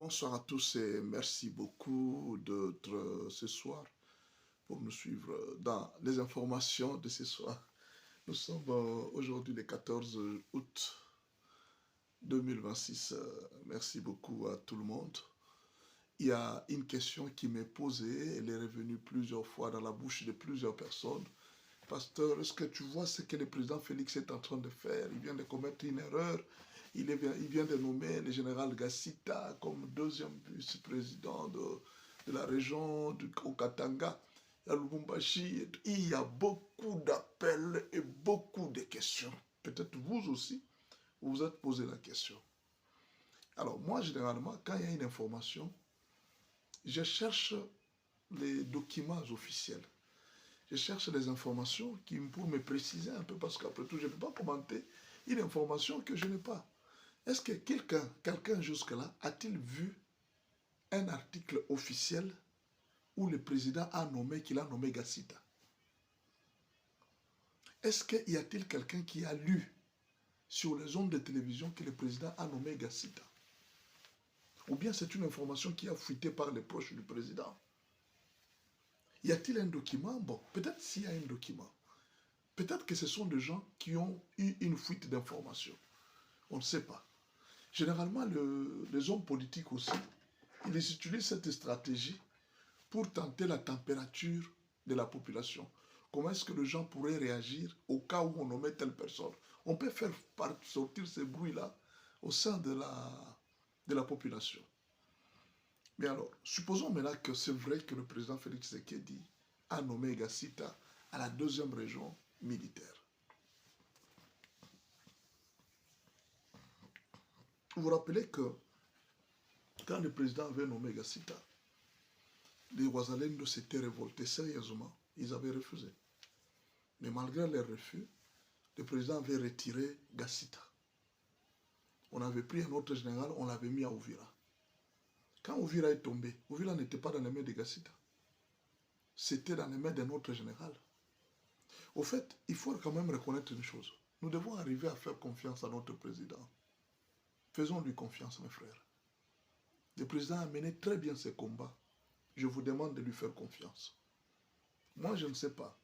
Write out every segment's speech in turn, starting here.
Bonsoir à tous et merci beaucoup d'être ce soir pour nous suivre dans les informations de ce soir. Nous sommes aujourd'hui le 14 août 2026. Merci beaucoup à tout le monde. Il y a une question qui m'est posée, elle est revenue plusieurs fois dans la bouche de plusieurs personnes. Pasteur, est-ce que tu vois ce que le président Félix est en train de faire? Il vient de commettre une erreur. Il vient de nommer le général Gassita comme deuxième vice-président de la région du Katanga, à Lubumbashi. Il y a beaucoup d'appels et beaucoup de questions. Peut-être vous aussi, vous vous êtes posé la question. Alors moi, généralement, quand il y a une information, je cherche les documents officiels. Je cherche des informations pour me préciser un peu, parce qu'après tout, je ne peux pas commenter une information que je n'ai pas. Est-ce que quelqu'un jusque-là, a-t-il vu un article officiel où le président a nommé qu'il a nommé Gassita? Est-ce qu'il y a-t-il quelqu'un qui a lu sur les ondes de télévision que le président a nommé Gassita? Ou bien c'est une information qui a fuité par les proches du président? Y a-t-il un document? Bon, peut-être s'il y a un document. Peut-être que ce sont des gens qui ont eu une fuite d'informations. On ne sait pas. Généralement, les hommes politiques aussi, ils utilisent cette stratégie pour tenter la température de la population. Comment est-ce que les gens pourraient réagir au cas où on nommait telle personne? On peut faire sortir ces bruits-là au sein de la population. Mais alors, supposons maintenant que c'est vrai que le président Félix Tshisekedi a nommé Gassita à la deuxième région militaire. Vous vous rappelez que quand le président avait nommé Gassita, les Ouazalendo s'étaient révoltés sérieusement. Ils avaient refusé. Mais malgré leur refus, le président avait retiré Gassita. On avait pris un autre général, on l'avait mis à Ouvira. Quand Ouvira est tombé, Ouvira n'était pas dans les mains de Gassita. C'était dans les mains d'un autre général. Au fait, il faut quand même reconnaître une chose. Nous devons arriver à faire confiance à notre président. Faisons-lui confiance, mes frères. Le président a mené très bien ses combats. Je vous demande de lui faire confiance. Moi, je ne sais pas.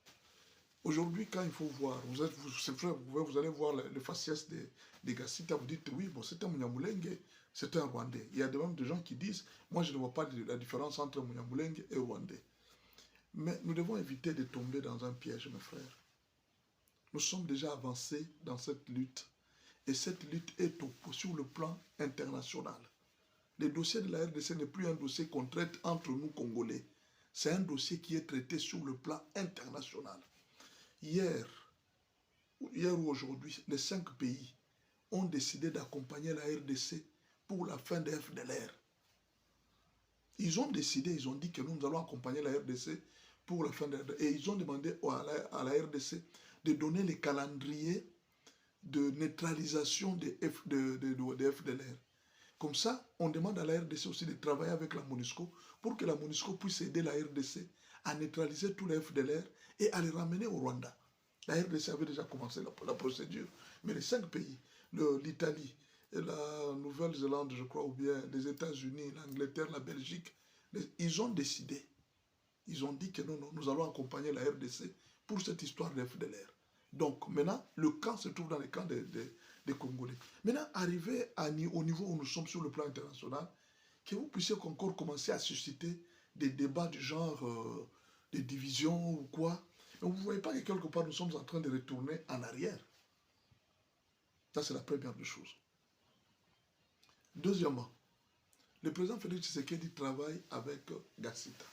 Aujourd'hui, quand il faut voir, vous allez voir le faciès de Gassita, vous dites, oui, bon, c'est un Munyamulenge, c'est un Rwandais. Il y a même des gens qui disent, moi, je ne vois pas la différence entre Munyamulenge et Rwandais. Mais nous devons éviter de tomber dans un piège, mes frères. Nous sommes déjà avancés dans cette lutte. Et cette lutte est sur le plan international. Le dossier de la RDC n'est plus un dossier qu'on traite entre nous, Congolais. C'est un dossier qui est traité sur le plan international. Hier ou aujourd'hui, les 5 pays ont décidé d'accompagner la RDC pour la fin des FDLR. Ils ont décidé, ils ont dit que nous allons accompagner la RDC pour la fin des FDLR. Et ils ont demandé à la RDC de donner les calendriers de neutralisation des FDLR. Comme ça, on demande à la RDC aussi de travailler avec la MONUSCO pour que la MONUSCO puisse aider la RDC à neutraliser tous les FDLR et à les ramener au Rwanda. La RDC avait déjà commencé la procédure, mais les 5 pays, l'Italie, la Nouvelle-Zélande, je crois, ou bien les États-Unis, l'Angleterre, la Belgique, ils ont décidé. Ils ont dit que non, nous allons accompagner la RDC pour cette histoire de FDLR. Donc maintenant, le camp se trouve dans le camp des Congolais. Maintenant, arrivé au niveau où nous sommes sur le plan international, que vous puissiez encore commencer à susciter des débats du genre des divisions ou quoi. Mais vous ne voyez pas que quelque part nous sommes en train de retourner en arrière. Ça, c'est la première des choses. Deuxièmement, le président Félix Tshisekedi travaille avec Gassita.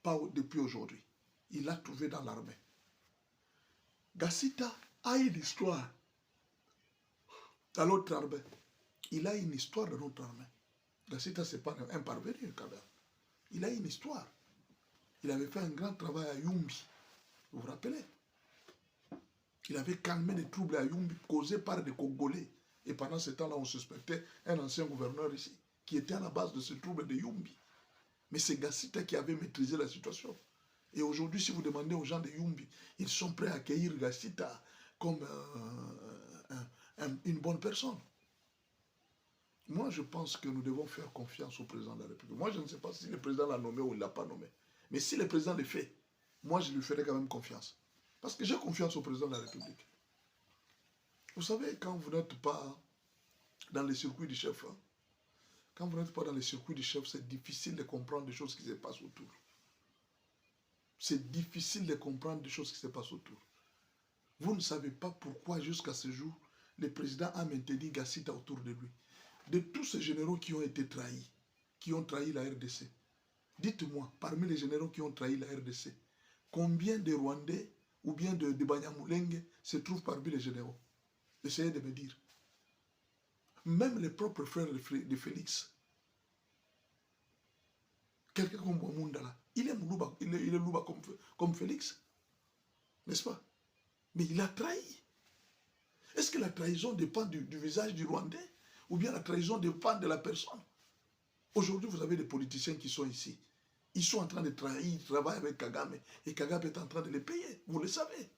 Pas depuis aujourd'hui. Il l'a trouvé dans l'armée. Gassita a une histoire dans notre armée. Il a une histoire dans notre armée. Gassita, ce n'est pas un parvenu quand même. Il a une histoire. Il avait fait un grand travail à Yumbi. Vous vous rappelez? Il avait calmé les troubles à Yumbi causés par des Congolais. Et pendant ce temps-là, on suspectait un ancien gouverneur ici qui était à la base de ce trouble de Yumbi. Mais c'est Gassita qui avait maîtrisé la situation. Et aujourd'hui, si vous demandez aux gens de Yumbi, ils sont prêts à accueillir Gassita comme une bonne personne. Moi, je pense que nous devons faire confiance au président de la République. Moi, je ne sais pas si le président l'a nommé ou il ne l'a pas nommé. Mais si le président le fait, moi, je lui ferai quand même confiance. Parce que j'ai confiance au président de la République. Vous savez, quand vous n'êtes pas dans les circuits du chef, hein, quand vous n'êtes pas dans les circuits du chef, c'est difficile de comprendre des choses qui se passent autour. C'est difficile de comprendre des choses qui se passent autour. Vous ne savez pas pourquoi, jusqu'à ce jour, le président a maintenu Gassita autour de lui. De tous ces généraux qui ont été trahis, qui ont trahi la RDC, dites-moi, parmi les généraux qui ont trahi la RDC, combien de Rwandais ou bien de Banyamulenge se trouvent parmi les généraux? Essayez de me dire. Même les propres frères de Félix, quelqu'un comme Wamundala, il est Louba comme Félix, n'est-ce pas? Mais il a trahi. Est-ce que la trahison dépend du visage du Rwandais ou bien la trahison dépend de la personne? Aujourd'hui, vous avez des politiciens qui sont ici. Ils sont en train de trahir, ils travaillent avec Kagame et Kagame est en train de les payer. Vous le savez.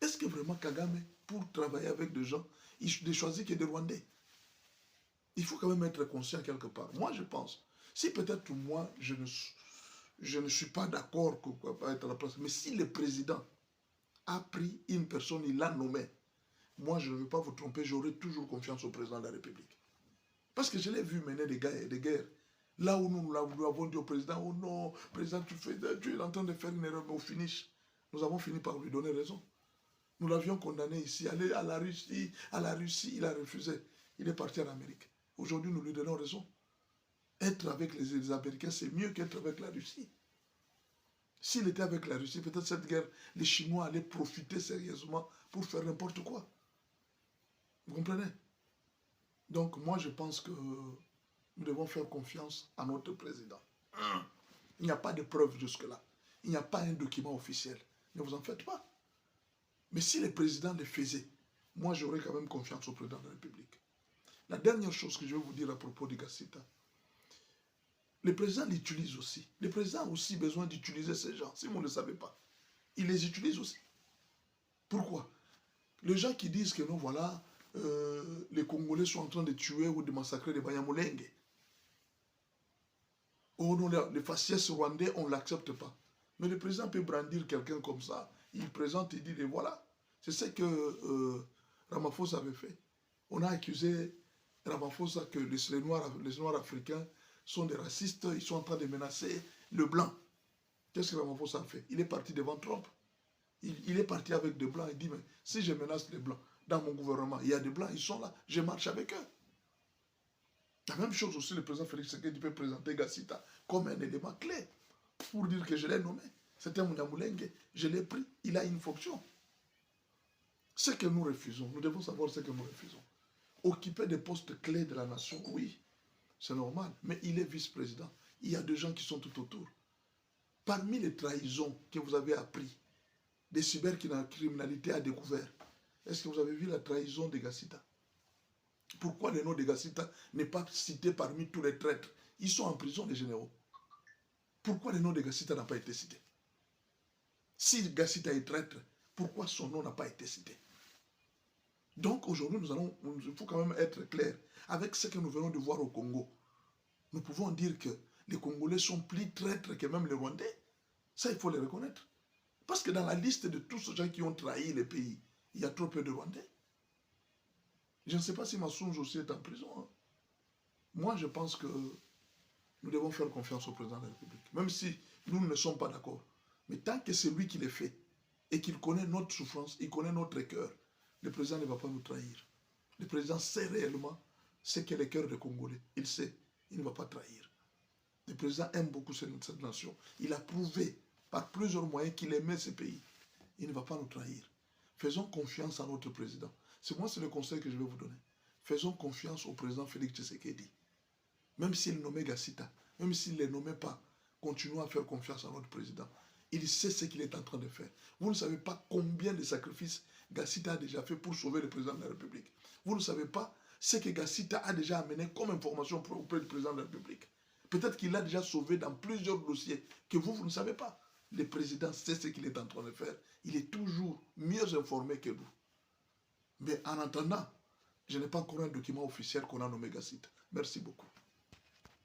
Est-ce que vraiment Kagame, pour travailler avec des gens, il ne choisit que des Rwandais? Il faut quand même être conscient quelque part. Moi, je pense, si peut-être moi, je ne suis pas d'accord pour être à la place, mais si le président a pris une personne, il l'a nommée, moi, je ne veux pas vous tromper, j'aurai toujours confiance au président de la République. Parce que je l'ai vu mener des guerres. Là où nous avons dit au président, oh non, président, tu es en train de faire une erreur, mais au finish, nous avons fini par lui donner raison. Nous l'avions condamné ici, aller à la Russie, il a refusé. Il est parti en Amérique. Aujourd'hui, nous lui donnons raison. Être avec les Américains, c'est mieux qu'être avec la Russie. S'il était avec la Russie, peut-être cette guerre, les Chinois allaient profiter sérieusement pour faire n'importe quoi. Vous comprenez? Donc, moi, je pense que nous devons faire confiance à notre président. Il n'y a pas de preuve jusque-là. Il n'y a pas un document officiel. Ne vous en faites pas. Mais si le président le faisait, moi, j'aurais quand même confiance au président de la République. La dernière chose que je vais vous dire à propos de Gassita, le président l'utilise aussi. Le président a aussi besoin d'utiliser ces gens, si vous ne le savez pas. Il les utilise aussi. Pourquoi? Les gens qui disent que non, voilà, les Congolais sont en train de tuer ou de massacrer les Banyamulenge. Oh non, les faciès rwandais, on ne l'accepte pas. Mais le président peut brandir quelqu'un comme ça. Il présente et dit, et voilà. C'est ce que Ramaphosa avait fait. On a accusé Ramaphosa que les Noirs africains sont des racistes, ils sont en train de menacer le blanc. Qu'est-ce que Ramaphosa a fait? Il est parti devant Trump. Il est parti avec des blancs. Il dit, mais si je menace les blancs dans mon gouvernement, il y a des blancs, ils sont là, je marche avec eux. La même chose aussi, le président Félix Tshisekedi peut présenter Gassita comme un élément clé pour dire que je l'ai nommé. C'était mon Nyamulenge, je l'ai pris, il a une fonction. Ce que nous refusons, nous devons savoir ce que nous refusons. Occuper des postes clés de la nation, oui, c'est normal, mais il est vice-président. Il y a des gens qui sont tout autour. Parmi les trahisons que vous avez appris, des cybercriminalités à découvert, est-ce que vous avez vu la trahison de Gassita? Pourquoi le nom de Gassita n'est pas cité parmi tous les traîtres? Ils sont en prison, les généraux. Pourquoi le nom de Gassita n'a pas été cité? Si Gassita est traître, pourquoi son nom n'a pas été cité? Donc aujourd'hui, il faut quand même être clair. Avec ce que nous venons de voir au Congo, nous pouvons dire que les Congolais sont plus traîtres que même les Rwandais. Ça, il faut le reconnaître. Parce que dans la liste de tous ces gens qui ont trahi les pays, il y a trop peu de Rwandais. Je ne sais pas si Massounj aussi est en prison. Hein. Moi, je pense que nous devons faire confiance au président de la République. Même si nous ne sommes pas d'accord. Mais tant que c'est lui qui le fait et qu'il connaît notre souffrance, il connaît notre cœur, le président ne va pas nous trahir. Le président sait réellement ce qu'est le cœur des Congolais. Il sait, il ne va pas trahir. Le président aime beaucoup cette nation. Il a prouvé par plusieurs moyens qu'il aimait ce pays. Il ne va pas nous trahir. Faisons confiance à notre président. C'est le conseil que je vais vous donner. Faisons confiance au président Félix Tshisekedi. Même s'il nommait Gassita, même s'il ne les nommait pas, continuons à faire confiance à notre président. Il sait ce qu'il est en train de faire. Vous ne savez pas combien de sacrifices Gassita a déjà fait pour sauver le président de la République. Vous ne savez pas ce que Gassita a déjà amené comme information auprès du président de la République. Peut-être qu'il l'a déjà sauvé dans plusieurs dossiers que vous ne savez pas. Le président sait ce qu'il est en train de faire. Il est toujours mieux informé que nous. Mais en attendant, Je n'ai pas encore un document officiel qu'on a nommé Gacita. Merci beaucoup.